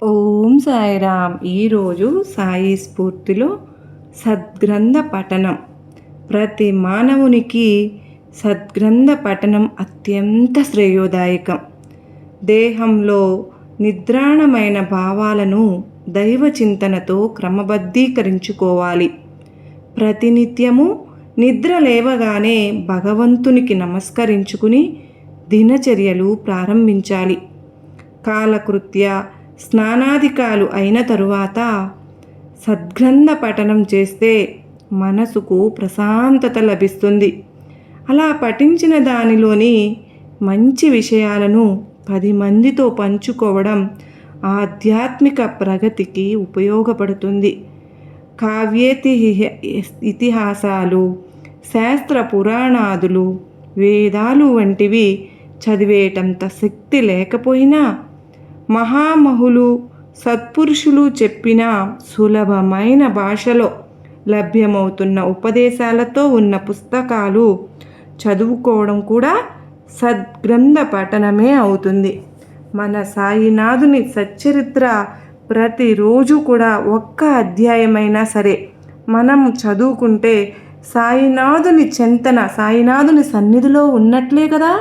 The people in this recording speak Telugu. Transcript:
ఓం సాయిరామ్. ఈరోజు సాయి స్ఫూర్తిలో సద్గ్రంథ పఠనం. ప్రతి మానవునికి సద్గ్రంథ పఠనం అత్యంత శ్రేయోదాయకం. దేహంలో నిద్రాణమైన భావాలను దైవ చింతనతో క్రమబద్ధీకరించుకోవాలి. ప్రతినిత్యము నిద్ర లేవగానే భగవంతునికి నమస్కరించుకుని దినచర్యలు ప్రారంభించాలి. కాలకృత్య స్నానాధికాలు అయిన తరువాత సద్గ్రంథ పఠనం చేస్తే మనసుకు ప్రశాంతత లభిస్తుంది. అలా పఠించిన దానిలోని మంచి విషయాలను 10 మందితో పంచుకోవడం ఆధ్యాత్మిక ప్రగతికి ఉపయోగపడుతుంది. ఇతిహాసాలు, శాస్త్ర పురాణాదులు, వేదాలు వంటివి చదివేటంత శక్తి లేకపోయినా మహామహులు, సత్పురుషులు చెప్పిన సులభమైన భాషలో లభ్యమవుతున్న ఉపదేశాలతో ఉన్న పుస్తకాలు చదువుకోవడం కూడా సద్గ్రంథ పఠనమే అవుతుంది. మన సాయినాథుని సచ్చరిత్ర ప్రతిరోజు కూడా ఒక్క అధ్యాయమైనా సరే మనం చదువుకుంటే సాయినాథుని చింతన, సాయినాథుని సన్నిధిలో ఉన్నట్లే కదా.